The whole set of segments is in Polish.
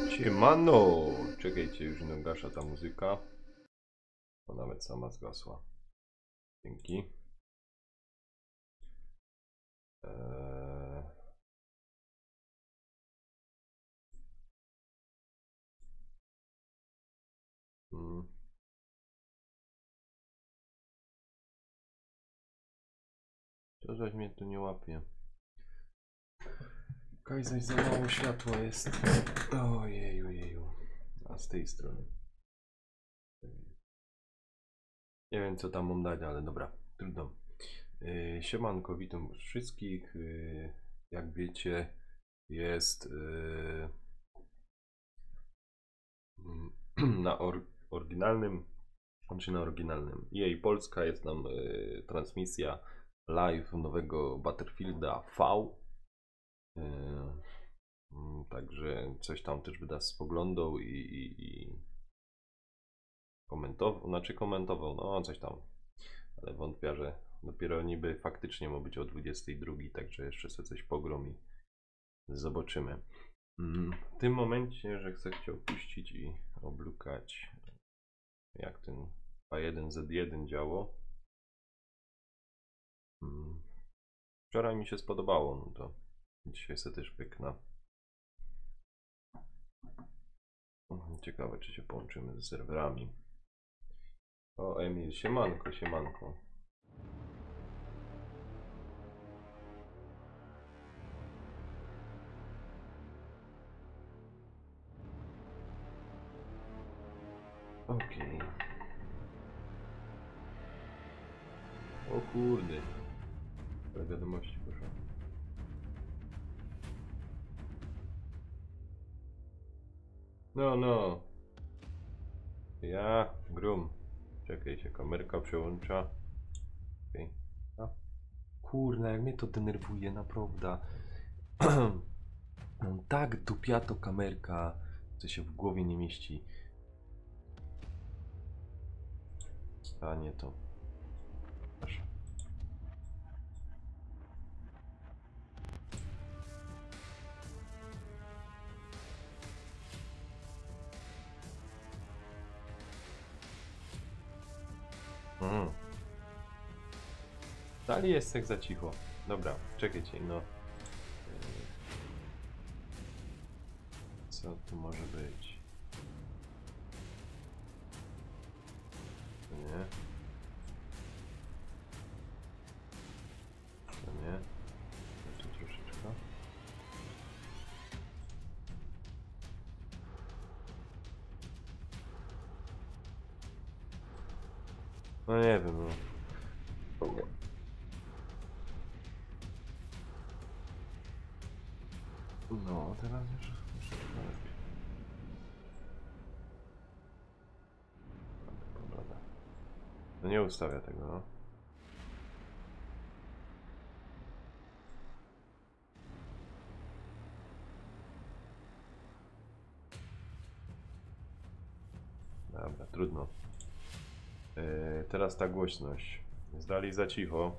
Siemano! Czekajcie, już nie gasza ta muzyka. Bo nawet sama zgasła. Dzięki. To zaś mnie tu nie łapie. Kaj zaś za mało światła jest. Ojeju, ojeju. A z tej strony. Nie wiem co tam mam dać, ale dobra, trudno. Siemanko, witam wszystkich. Jak wiecie, jest na oryginalnym, czy na oryginalnym EA Polska jest nam transmisja live nowego Battlefielda V. Także coś tam też będę spoglądał i komentował, komentował, no coś tam, ale wątpię, że dopiero niby faktycznie ma być o 22, także jeszcze sobie coś pogrom i zobaczymy. W tym momencie, że chcę cię opuścić i oblukać, jak ten A1Z1 działo. Wczoraj mi się spodobało, no to dzisiaj sobie też pyknę. Ciekawe, czy się połączymy ze serwerami. O, Emil, siemanko, siemanko. Okej. O kurde. Ale wiadomości poszło. No, no. Ja, Grum. Czekaj, się kamerka przełącza. Okay. No. Kurna, jak mnie to denerwuje, naprawdę. Tak dupiato kamerka, co się w głowie nie mieści. A nie to. Proszę. Dalej jest tak za cicho. Dobra, czekajcie, no. Co tu może być? To nie. To nie. Tu troszeczkę. No nie wiem, no. No, teraz już troszeczkę lepiej. No nie ustawia tego, no. Dobra, trudno. Teraz ta głośność. Jest dalej za cicho.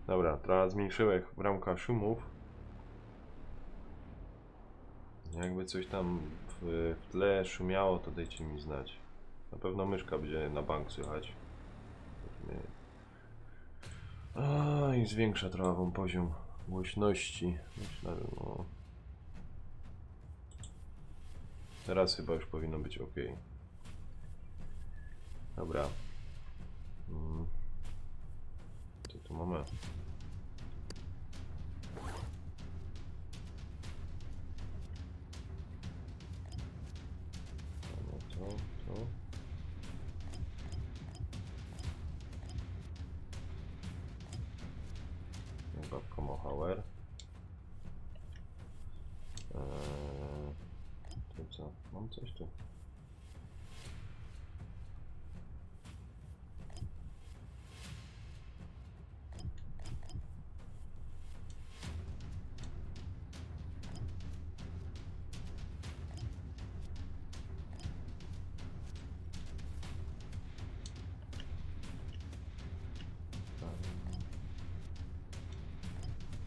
Dobra, teraz zmniejszyłem bramka szumów. Jakby coś tam w tle szumiało, to dajcie mi znać. Na pewno myszka będzie na bank słychać. A, i zwiększa trochę wam poziom głośności. Myślę, no. Teraz chyba już powinno być ok. Dobra. Co tu mamy? To. Babka Mohauer. To co? Mam coś tu.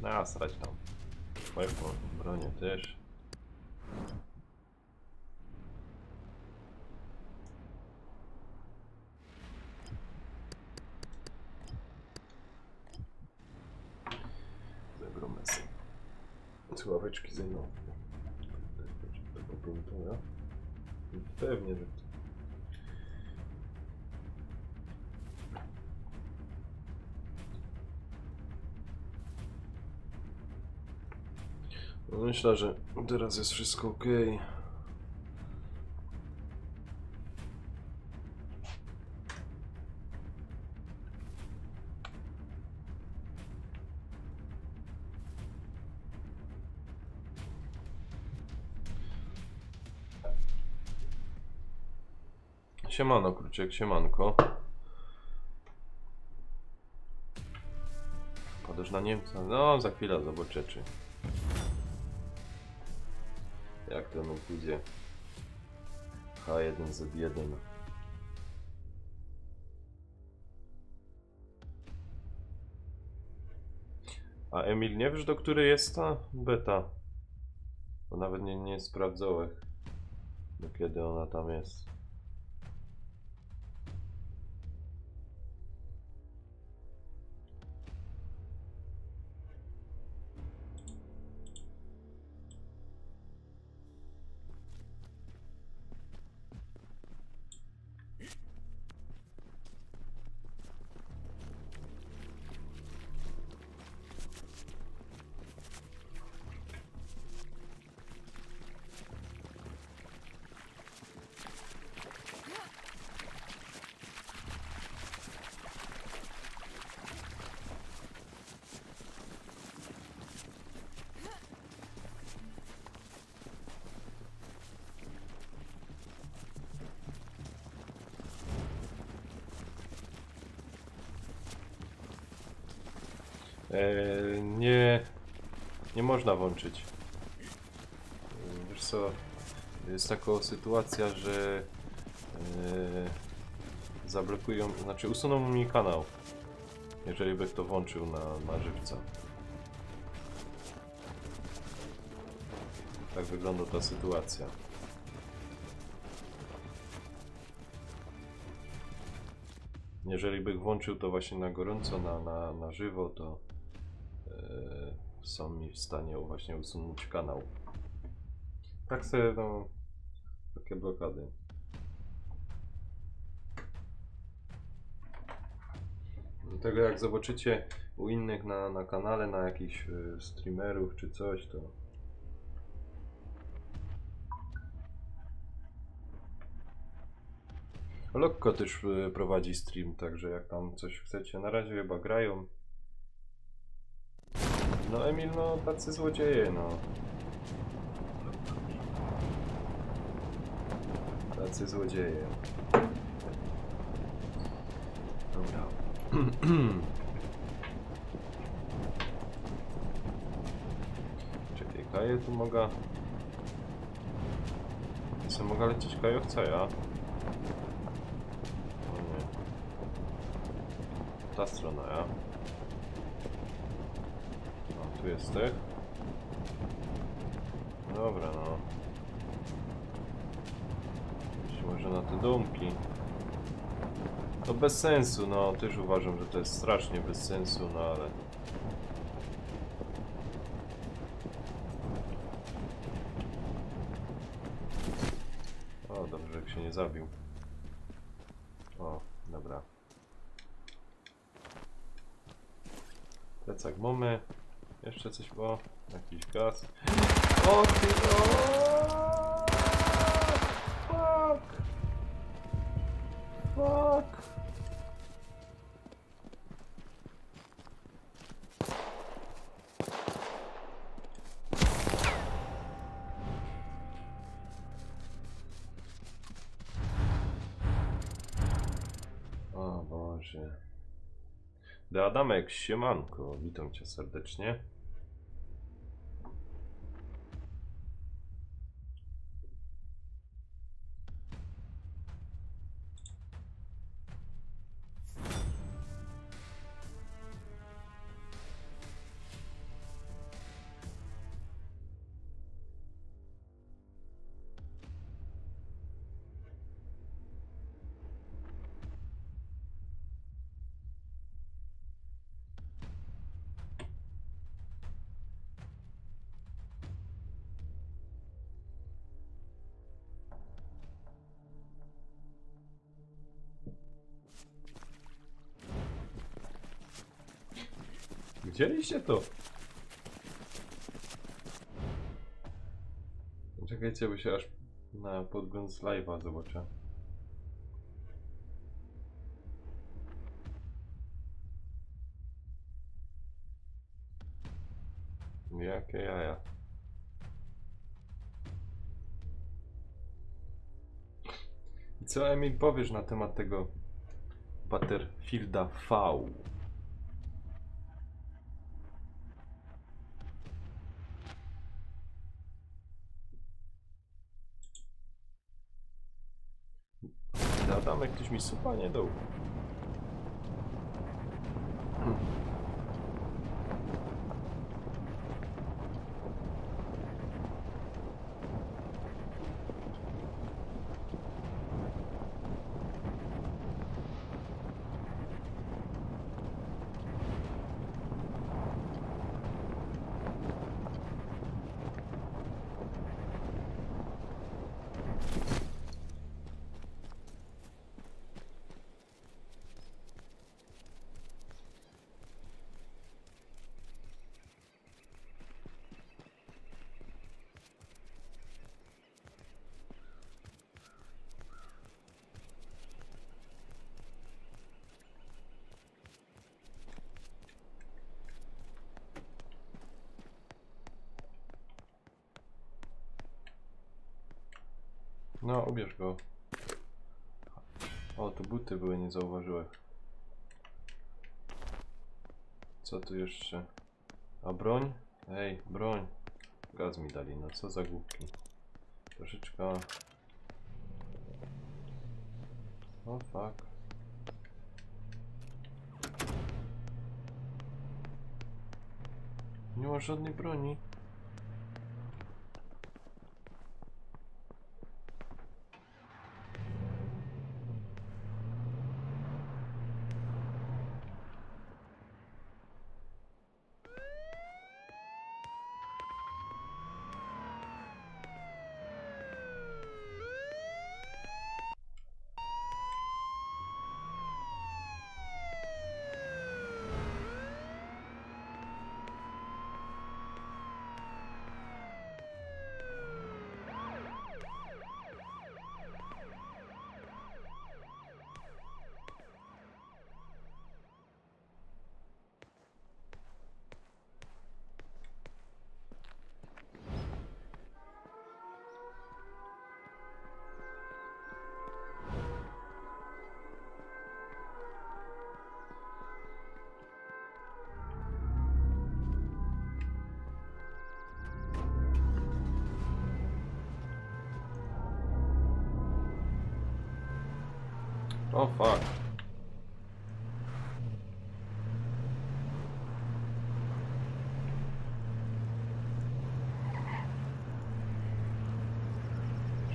Nasrać tam. Moje bronię też. Zagromę sobie. Słuchaweczki zajmą. Pewnie, że to. No myślę, że teraz jest wszystko ok. Siemano, Kruczek, siemanko. Padasz na Niemca? No, za chwilę zobaczę, czy... Jak to nam pójdzie. H1Z1. A Emil, nie wiesz, do której jest ta beta? Bo nawet nie sprawdzałem, do kiedy ona tam jest. Nie można włączyć. Wiesz co, jest taka sytuacja, że zablokują, znaczy usuną mi kanał, jeżeli by kto włączył na żywca. Tak wygląda ta sytuacja. Jeżeli bych włączył to właśnie na gorąco, na żywo, to są mi w stanie właśnie usunąć kanał. Tak sobie, no, takie blokady. Dlatego jak zobaczycie u innych na kanale, na jakichś streamerów czy coś, to Lokko też prowadzi stream, także jak tam coś chcecie, na razie chyba grają. No Emil, no tacy złodzieje, no. Tacy złodzieje. Dobra. Czekaj, kaję tu mogę... Co, mogę lecieć kajowca, ja? O nie. Ta strona, ja? O, tu jest tych. Dobra, no. Może na te domki. To bez sensu, no też uważam, że to jest strasznie bez sensu, no ale... O, dobrze, jak się nie zabił. O, dobra. Plecak mamy. Jeszcze coś, o, jakiś gaz. O ty, o! Fuck! Fuck! O Boże. Adamek, siemanko, witam cię serdecznie. Widzieliście to? Czekajcie, bo się aż na podgląd z live'a zobaczę. Jakie jaja. I co, Emil, powiesz na temat tego Battlefielda V? Adamek, ktoś mi supa nie dał. No, ubierz go. O, to buty były, nie zauważyłem. Co tu jeszcze? A broń? Ej, broń. Gaz mi dali, no co za głupki. Troszeczkę... O fuck. Nie ma żadnej broni. O fuck.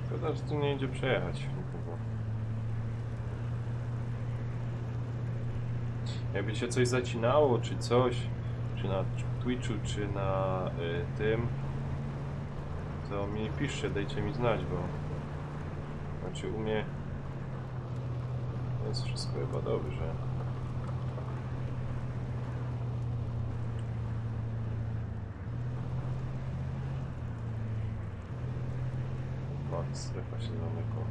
Szkoda, że tu nie idzie przejechać nikogo. Jakby się coś zacinało, czy coś, czy na Twitchu, czy na tym, to mi piszcie, dajcie mi znać, bo znaczy u mnie jest wszystko chyba dobrze. O, strefa się zamykła.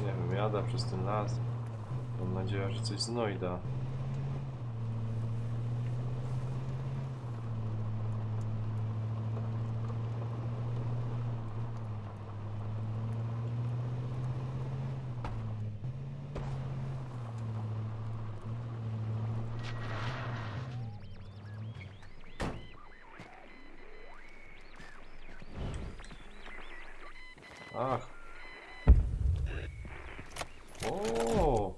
Nie wiem, jada przez ten las. Mam nadzieję, że coś znajdę. Ach. O.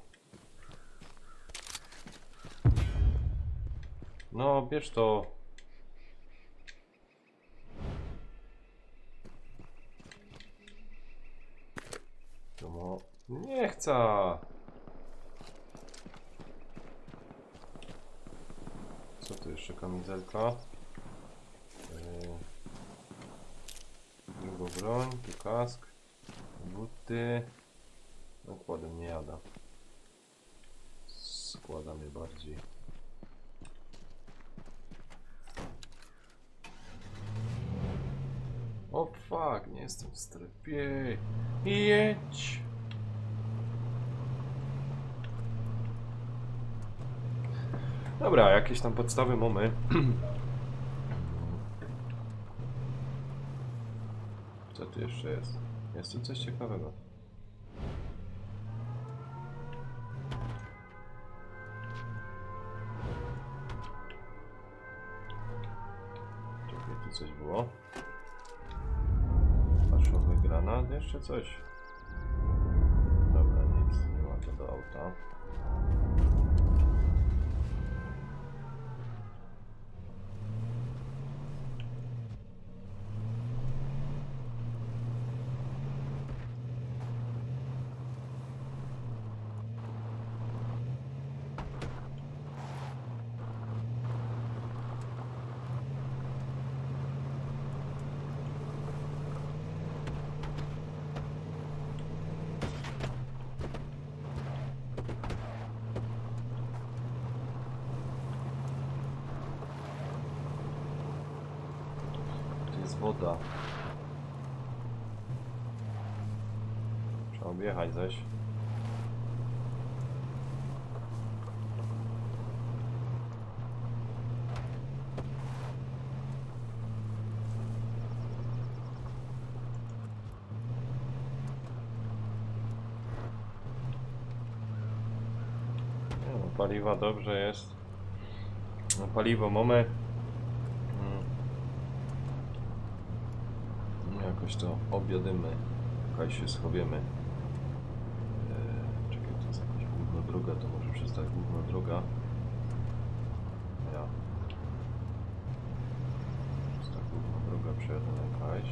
No, bierz to. No, nie chcę. Co tu jeszcze, kamizelka? Drugą broń, tu kask, buty. Nakładem nie jada. Składam je bardziej. O fuck, nie jestem w strefie. Jedź! Dobra, jakieś tam podstawy mamy. Co tu jeszcze jest? Jest tu coś ciekawego. Czekaj, tu coś było. Paszowy granat, jeszcze coś. Dobra, nic, nie ma to do auta. Woda. objechać zaś. Paliwa dobrze jest. No, paliwo mamy. Jakoś to objadymy. Jakaś się schowiemy. Czekaj, to jest jakaś główna droga, to może przez ta główna droga. Ja. Przez ta główna droga przejadę jakaś.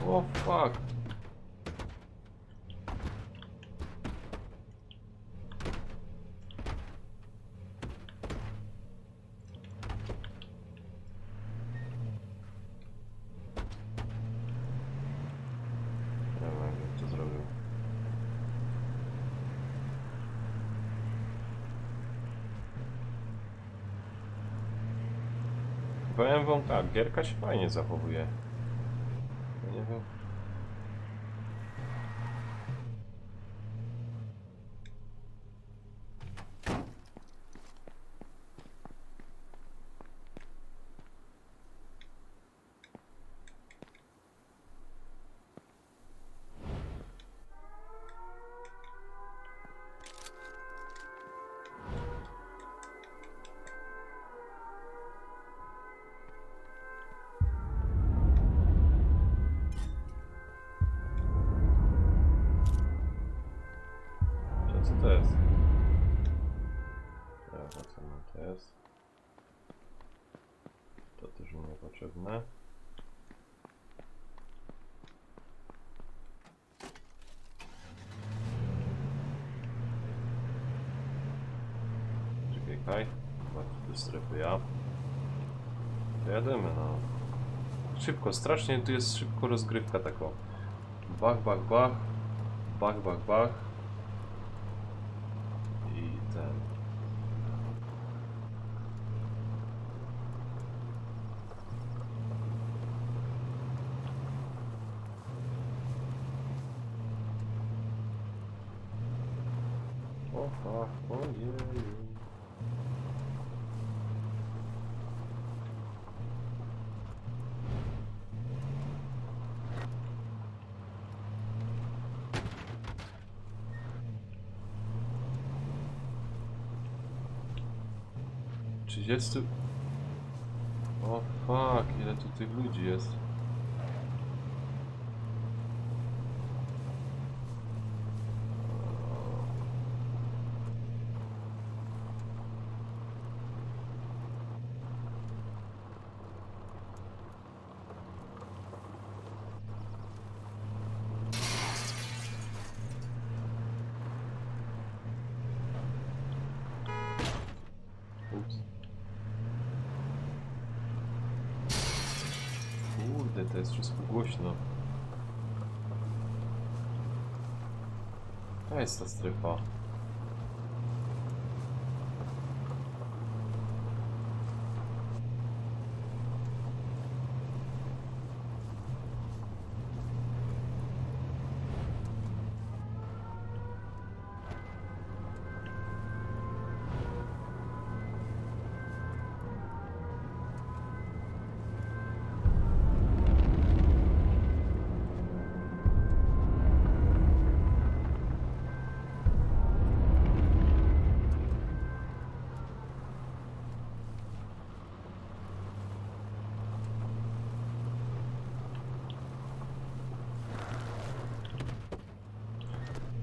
Oh fuck. Nie wiem, jak to zrobił. Powiem wam tak, gierka się fajnie zachowuje. Nie wiem. Co to jest? Ja co to jest? To też mi niepotrzebne. Czekaj, chyba do strefy ja. To jadymy, no. Szybko, strasznie tu jest szybko rozgrywka tako. Bach, bach, bach. Bach, bach, bach. I ten. O fuck, ojej. O fuck, ile tu tych ludzi jest. Ups. Kurde, to jest wszystko głośno. To jest ta strefa.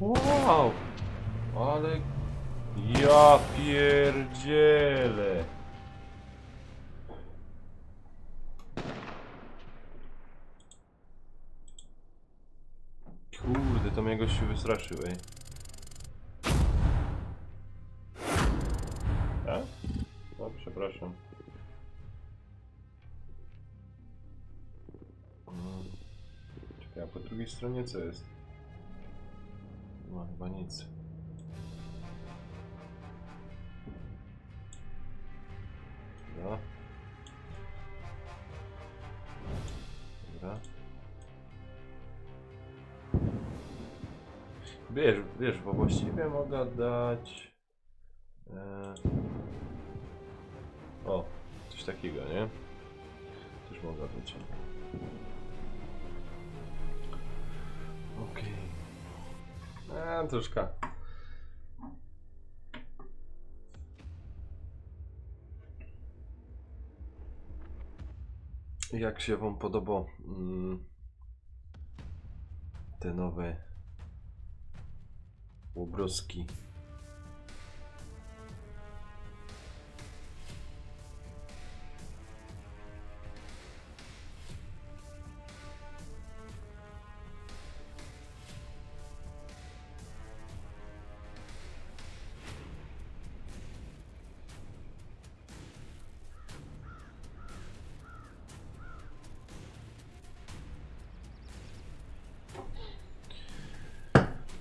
Wow! Ale... Ja pierdzielę! Kurde, to mnie gościu wystraszył, ej. A? No, przepraszam. Czekaj, ja po drugiej stronie co jest? Nie ma chyba nic. Dobra. Dobra. Wiesz, bo właściwie mogę dać... O, coś takiego, nie? Też mogę dać. Okej. Troszkę. Jak się wam podoba te nowe obrazki?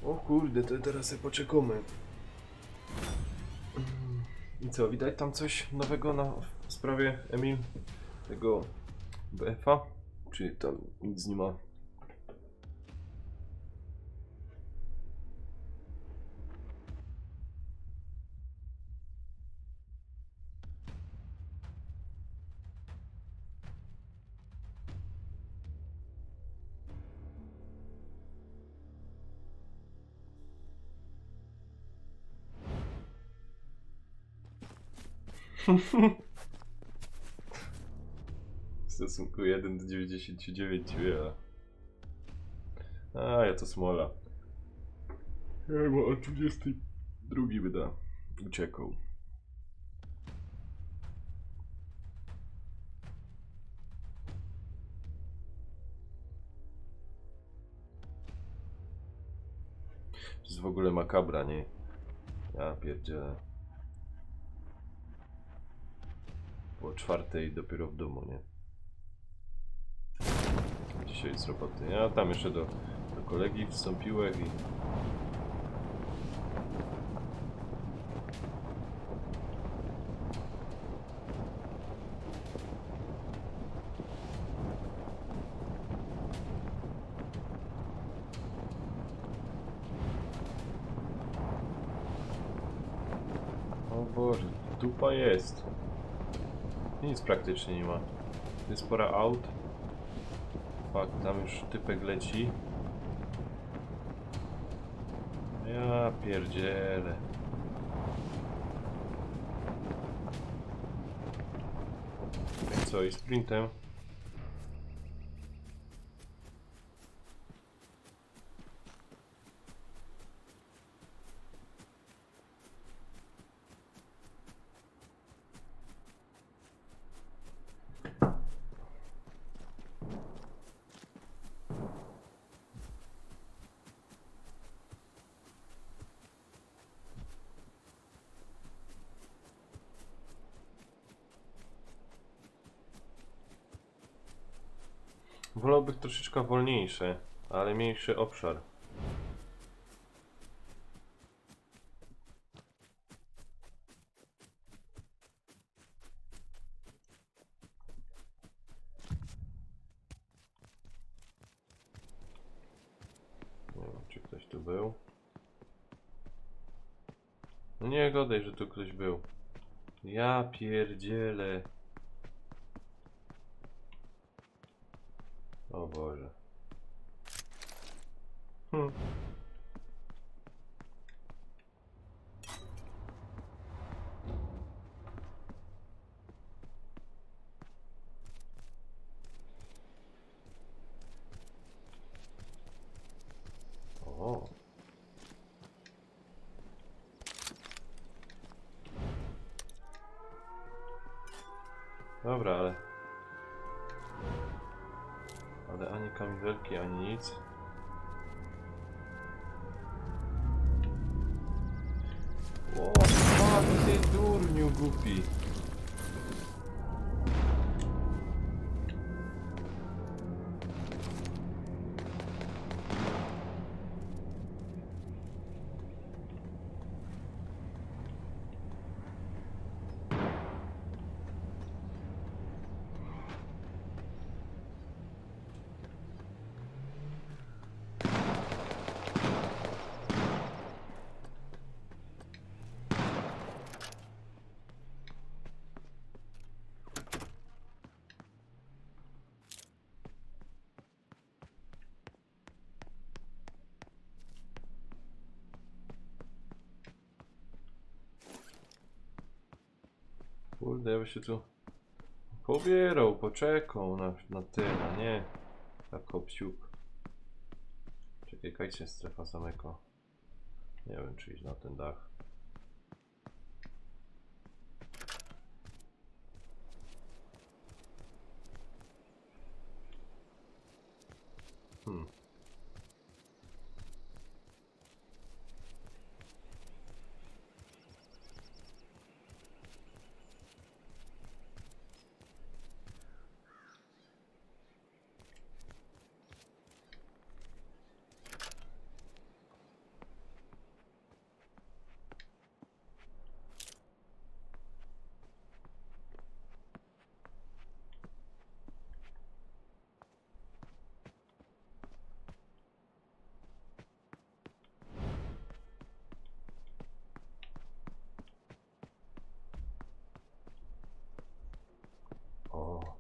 O kurde, to teraz sobie poczekamy. I co, widać tam coś nowego w sprawie, Emil? Tego BF-a? Czy tam nic nie ma? W stosunku 1 do 99, ja to smola. Ja bo o 22 wyda. Uciekał. To jest w ogóle makabra, nie? Ja pierdzielę. Po 4 dopiero w domu, nie? Dzisiaj z roboty. Ja tam jeszcze do kolegi wstąpiłem i... O Boże, dupa jest. Nic praktycznie nie ma. Jest pora aut. Fakt, tam już typek leci. Ja pierdzielę. I co, i sprintem? Wolałbym troszeczkę wolniejsze, ale mniejszy obszar. Nie wiem, czy ktoś tu był. No nie gadaj, że tu ktoś był. Ja pierdzielę. O Boże. O. Dobra, ale ani kamizelki, ani nic. O, ty durniu głupi. Kurde, ja by się tu pobierał, poczekał na tyle, nie? Tak hop-siup. Czekaj, jaka jest strefa zamyka? Nie wiem, czy iść na ten dach. O.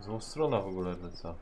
Złą strona w ogóle lecę.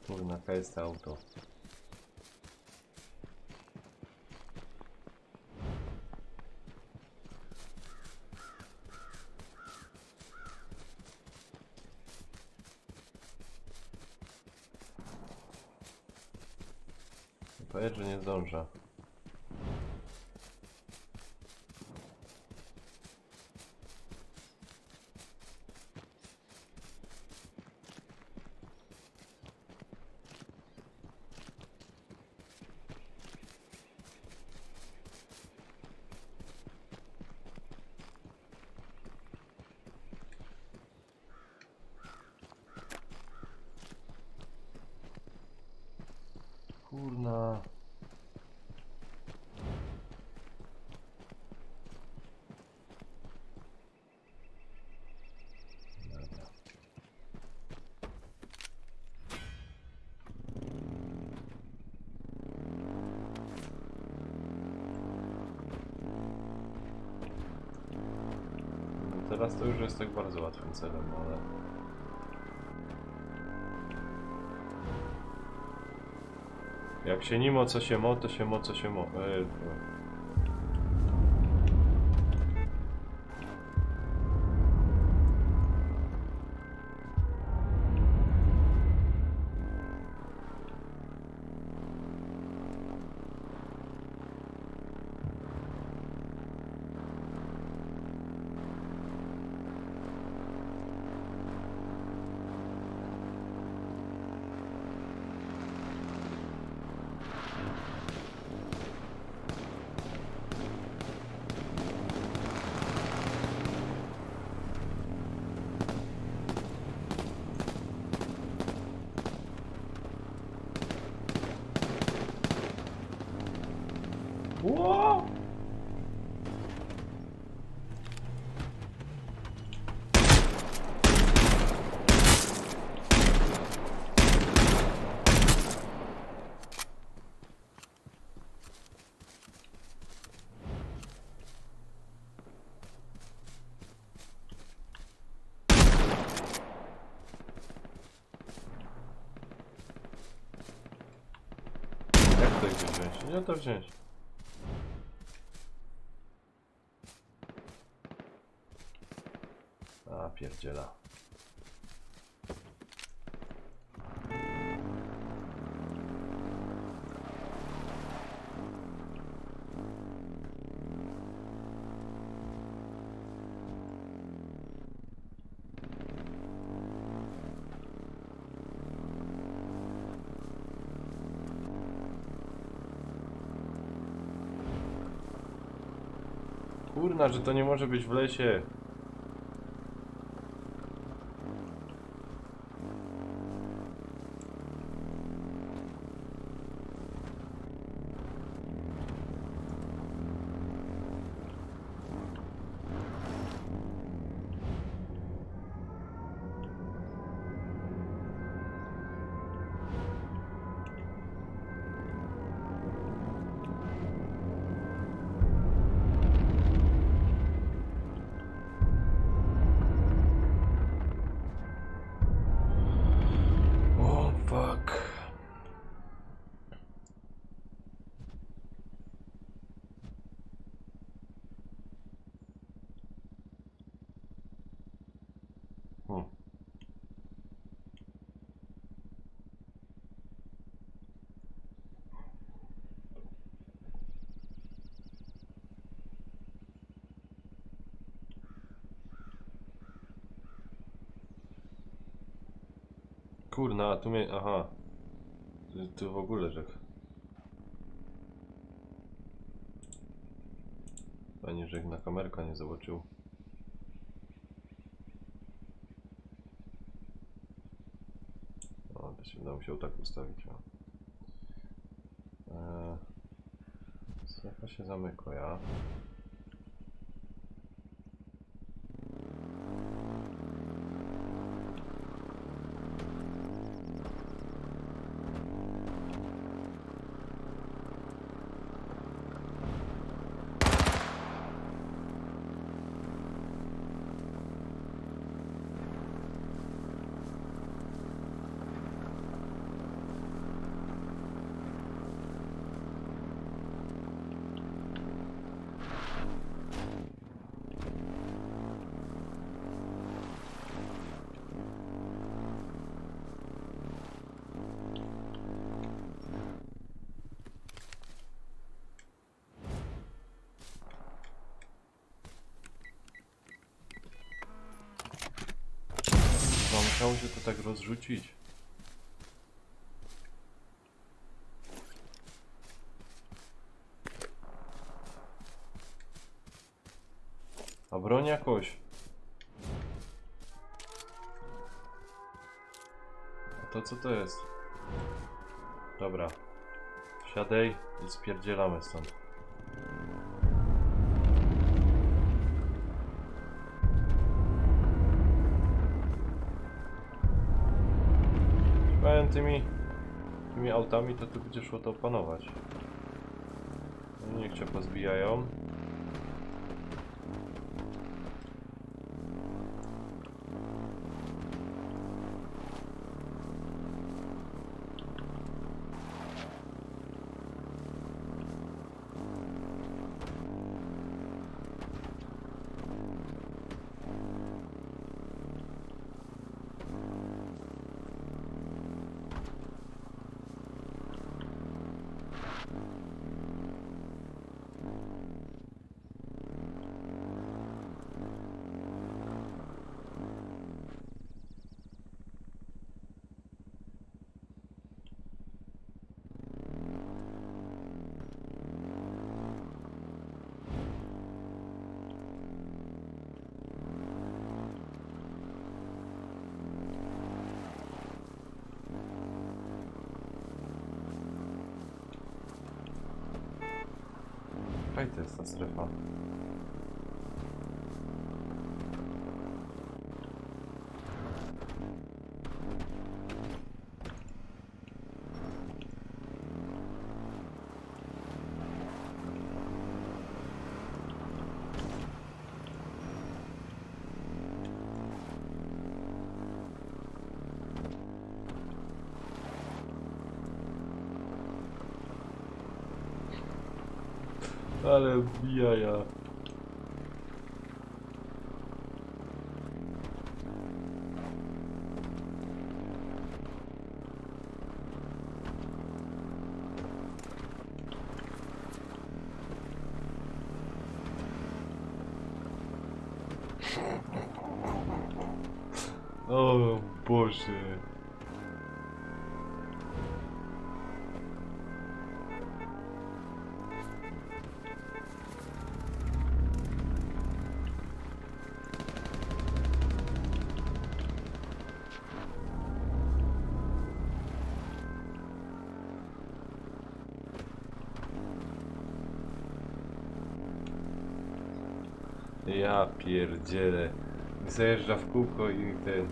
Kurna, jaka jest to auto? Powiedz, że nie zdążę. Kurna. Dobra. No teraz to już jest tak bardzo łatwym celem, ale... Jak się nimo co się mo, to się mo co się mo. Nie to wziąć. A, pierdziela. Kurna, że to nie może być w lesie. Kurna, a tu mnie... Aha. Tu w ogóle rzek. Fajnie, że na kamerka nie zobaczył. O, to się będę musiał tak ustawić. Strefa się zamyka, ja. Musiało się to tak rozrzucić. A broń jakoś. A to co to jest? Dobra. Siadaj i spierdzielamy stąd. Tymi autami to tu będzie szło to opanować. No niech cię pozbijają. Fajna to jest ta strefa. Ale jaja. O Boże. Ja pierdzielę. Zajeżdża w kółko i ten...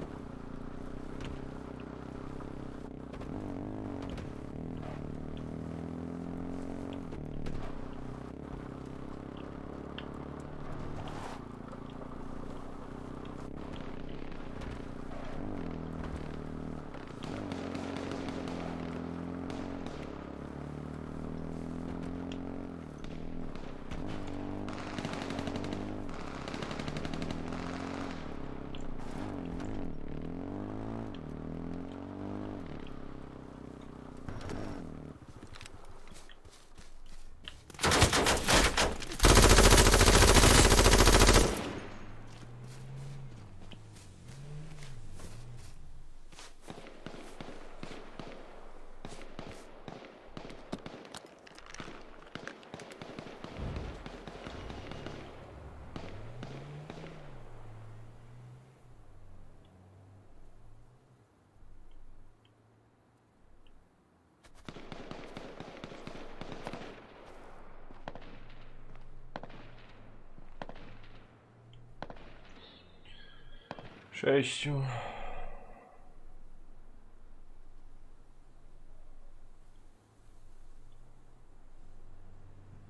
Sześciu.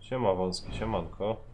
Siema wąski, siemanko.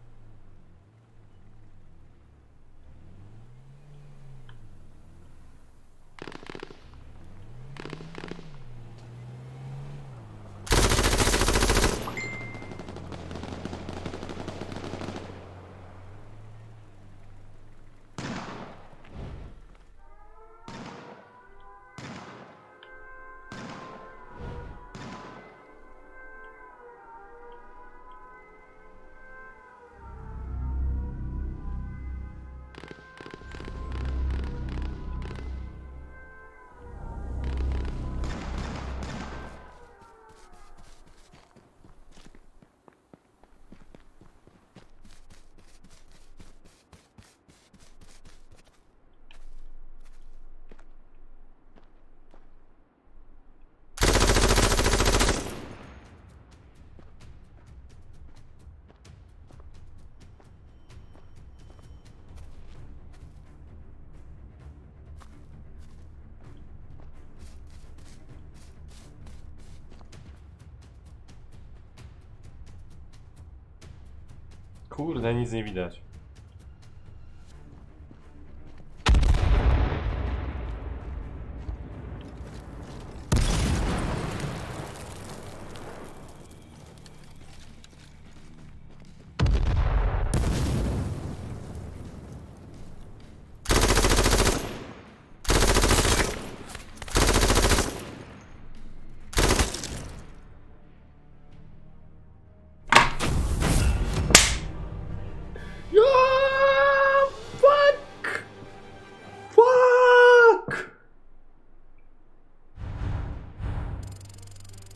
Kurde, nic nie widać.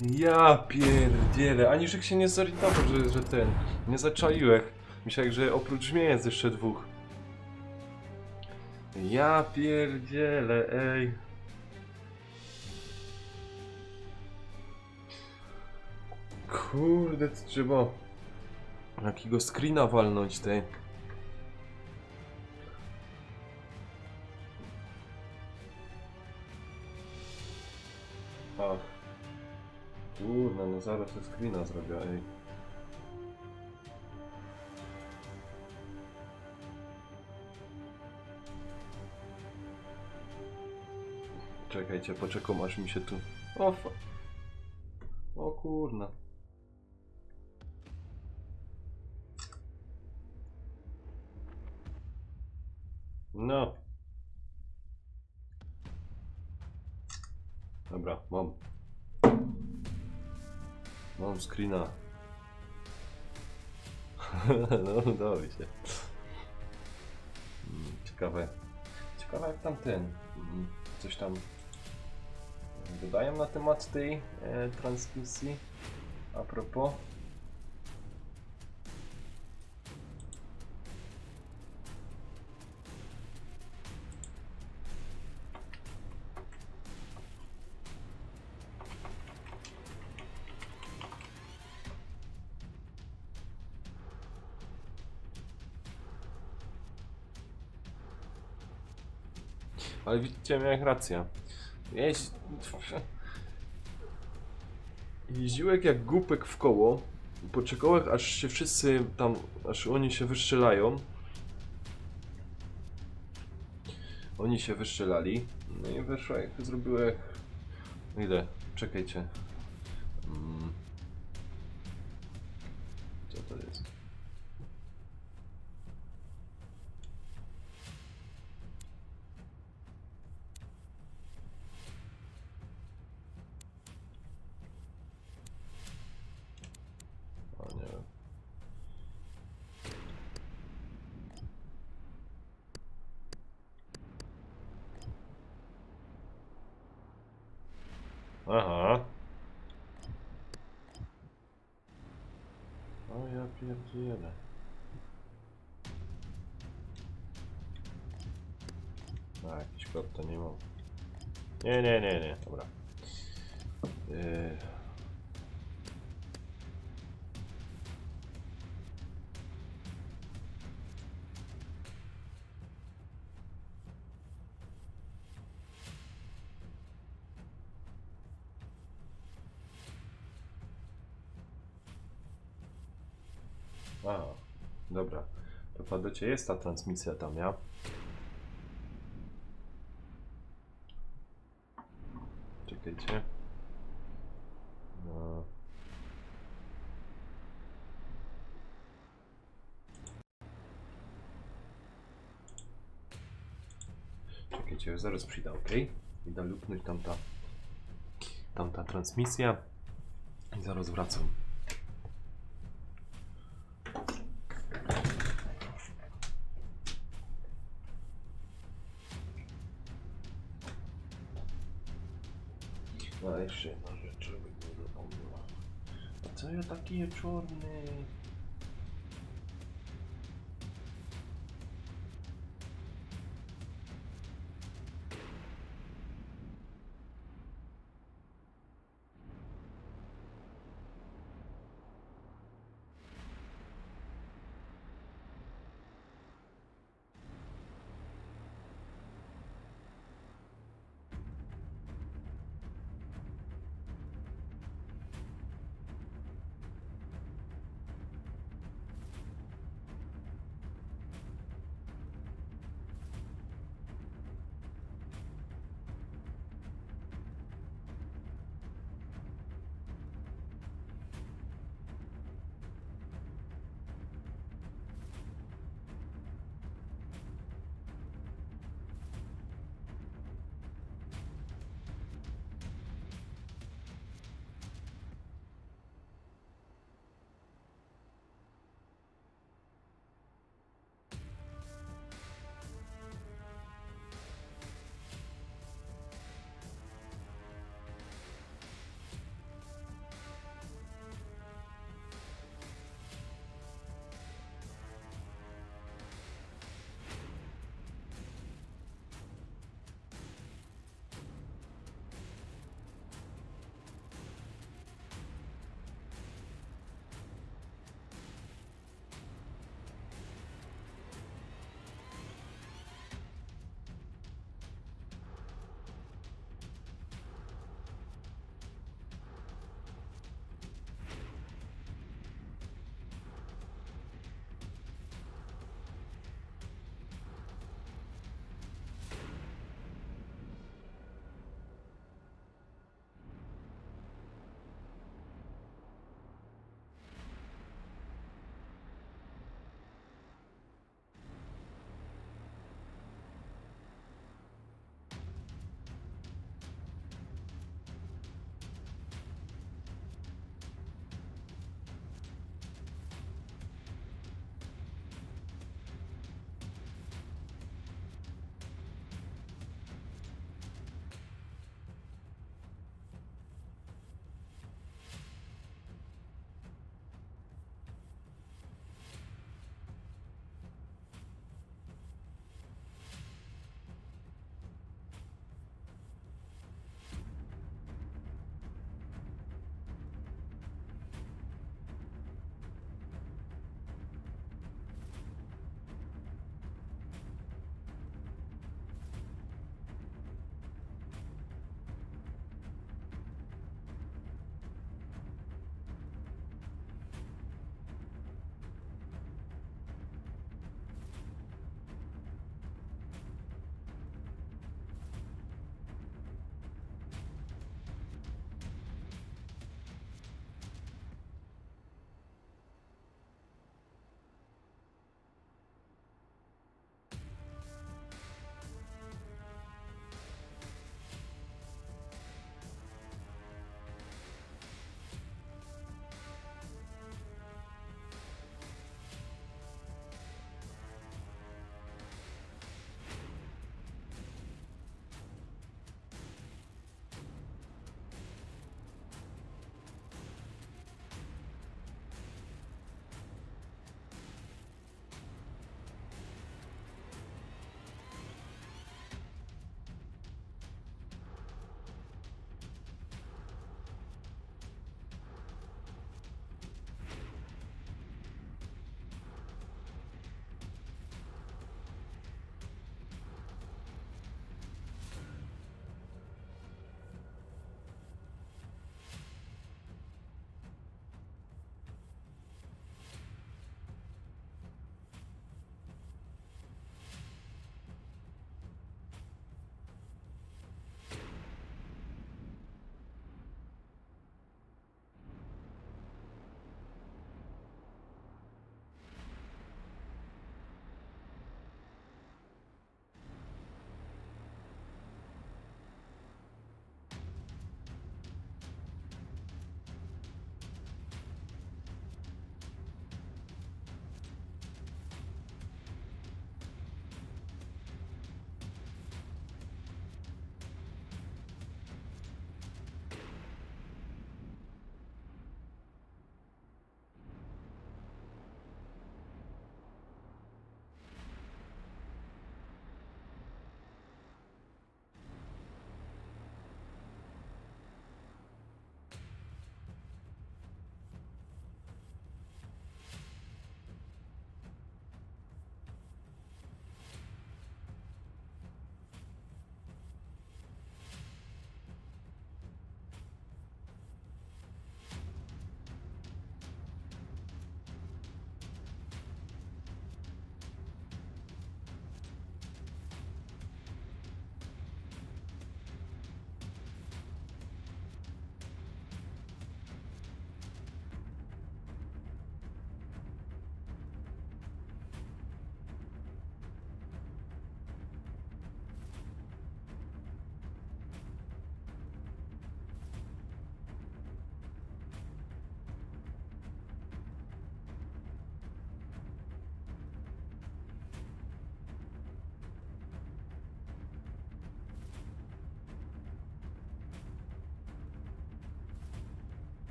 Ja pierdzielę, ani że się nie zorientował, że ten, nie zaczaiłem. Myślałem, że oprócz mnie jest jeszcze dwóch. Ja pierdzielę, ej. Kurde, to trzeba jakiego screena walnąć tej. Ach. Kurna, no zaraz te screena zrobię, ej. Czekajcie, poczekam aż mi się tu... O kurna. No. Dobra, mam. Mam screena. No, udało mi się. Ciekawe. Ciekawe jak tam ten. Coś tam dodają na temat tej transmisji. A propos. Ale widzicie, miałem rację. Jeździłek jak głupek w koło. Poczekałem aż się wszyscy tam, aż oni się wyszczelają. Oni się wyszczelali. No i wyszło jak zrobiłem. Ile? Czekajcie. Co to jest? O nie wiem. Aha. O ja pierdzielę. A, jakiś kod to nie mam. Nie. Dobra. A, dobra. To padocie jest ta transmisja tam, ja? Czekajcie. No. Czekajcie, zaraz przyjdę, ok? Idę luknąć tamta transmisja i zaraz wracam. No jeszcze jedna rzecz, żeby nie zapomniała. A co ja taki czarny?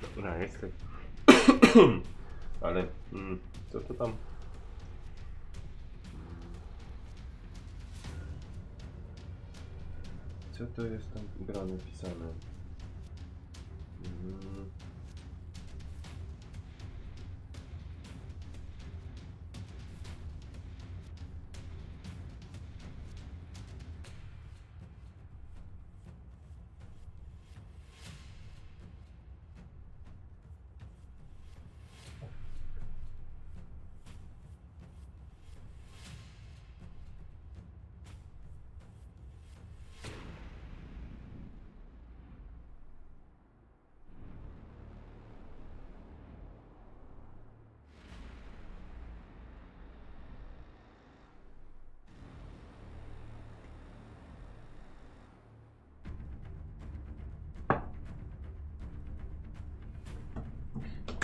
Dobra, jestem. Ale co to tam? Co to jest tam grane, pisane?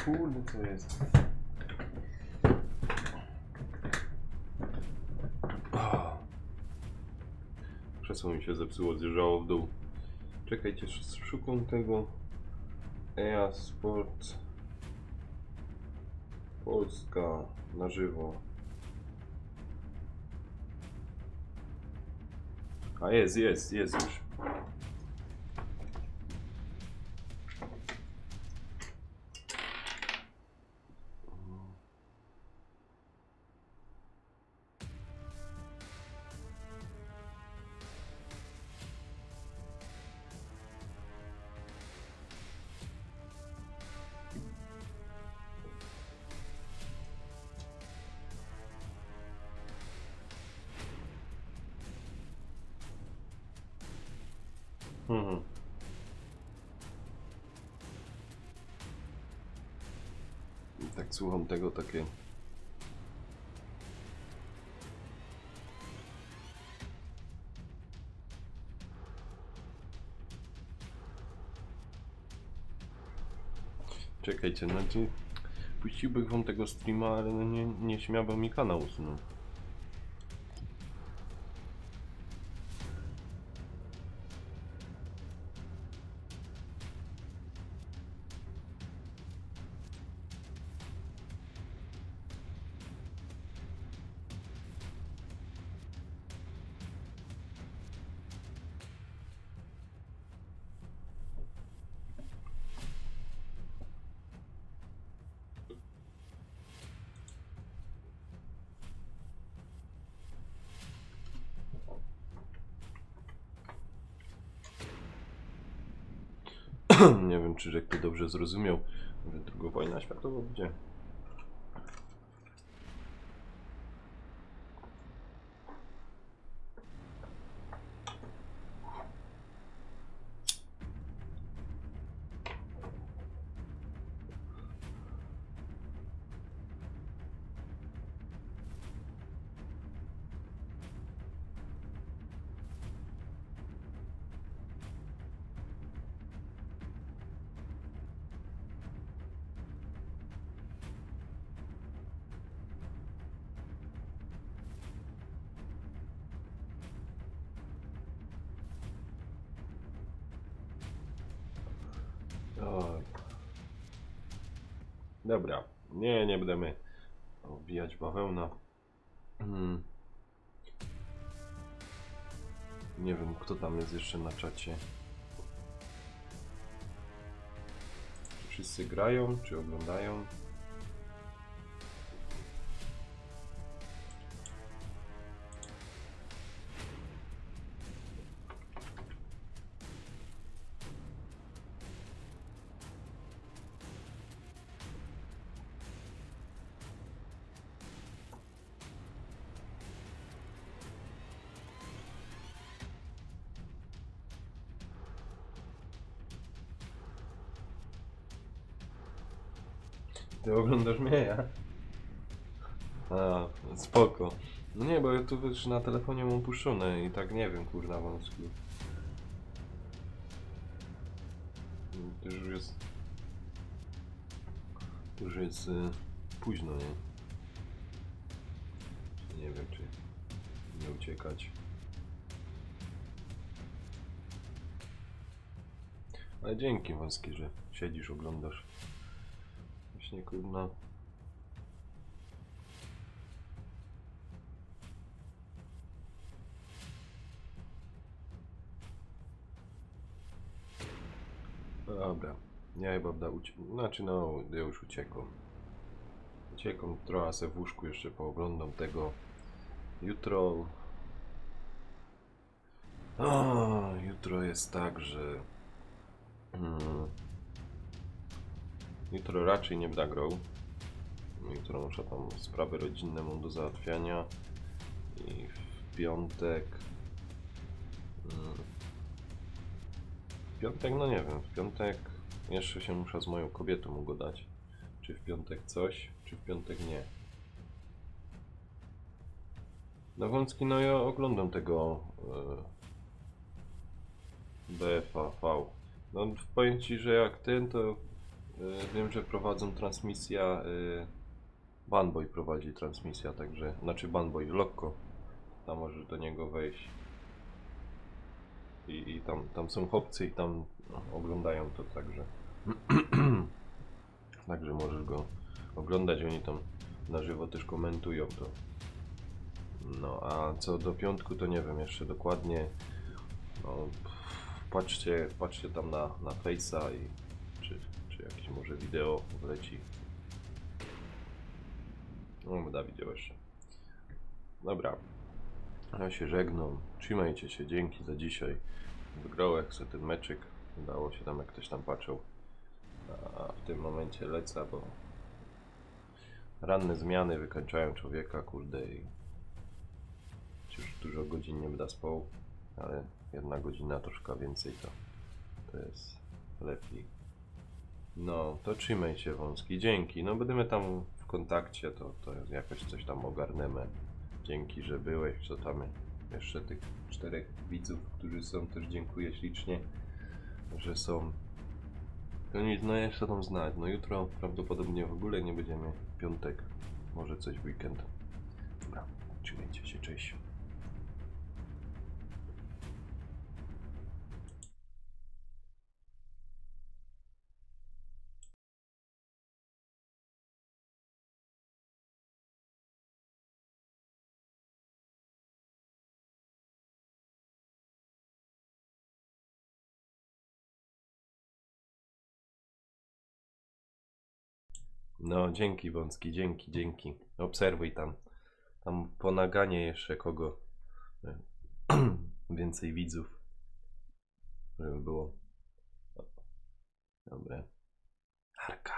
Kurde, co jest? Krzesło mi się zepsuło, zjeżdżało w dół. Czekajcie, szukam tego EA Sport Polska na żywo. A jest już. Tak słucham tego takie. Czekajcie, znaczy puściłbym wam tego streama, ale no nie śmiałbym mi kanał usunął. Nie wiem, czy Rzek to dobrze zrozumiał, że II wojna światowa będzie. Oj. Dobra, nie będziemy obijać bawełna. Nie wiem, kto tam jest jeszcze na czacie. Czy wszyscy grają, czy oglądają? Ty oglądasz mnie, ja? A, spoko. No nie, bo ja tu już na telefonie mam puszczone i tak nie wiem, kurna wąski. To już jest późno, nie? Nie wiem, czy nie uciekać. Ale dzięki Wąski, że siedzisz, oglądasz. Właśnie kurna. Dobra. Ja chyba znaczy no, ja już uciekam. Uciekam, trochę se w łóżku jeszcze pooglądam tego. Jutro... jutro jest tak, że... jutro raczej nie będę grał. Jutro muszę tam sprawy rodzinne mam do załatwiania. I w piątek... w piątek, no nie wiem, w piątek jeszcze się muszę z moją kobietą ugadać. Czy w piątek coś, czy w piątek nie. No Wąski, no ja oglądam tego BFAV. No powiem ci, że jak ten, to wiem, że prowadzą transmisja, Banboy prowadzi transmisja, także, znaczy Banboy, Lokko, tam możesz do niego wejść i tam są chłopcy i tam oglądają to, także także możesz go oglądać, oni tam na żywo też komentują to. No a co do piątku, to nie wiem jeszcze dokładnie. No, patrzcie tam na Face'a i czy jakieś może wideo wleci. No będę widział jeszcze. Dobra. Ja się żegnam. Trzymajcie się, dzięki za dzisiaj. Wygrałem sobie ten meczyk. Udało się tam, jak ktoś tam patrzył. A w tym momencie lecę, bo ranne zmiany wykańczają człowieka, kurde, i już dużo godzin nie będę spał, ale 1 godzina troszkę więcej to jest lepiej. No, to trzymaj się Wąski, dzięki. No będziemy tam w kontakcie, to jakoś coś tam ogarniemy. Dzięki, że byłeś, co tam jeszcze tych 4 widzów, którzy są, też dziękuję ślicznie, że są. To nic, no jeszcze tam znać. No jutro prawdopodobnie w ogóle nie będziemy, piątek, może coś w weekend. Dobra, trzymajcie się, cześć. No, dzięki Wąski, dzięki. Obserwuj tam po naganie jeszcze kogo. Więcej widzów, żeby było. Dobra. Arka.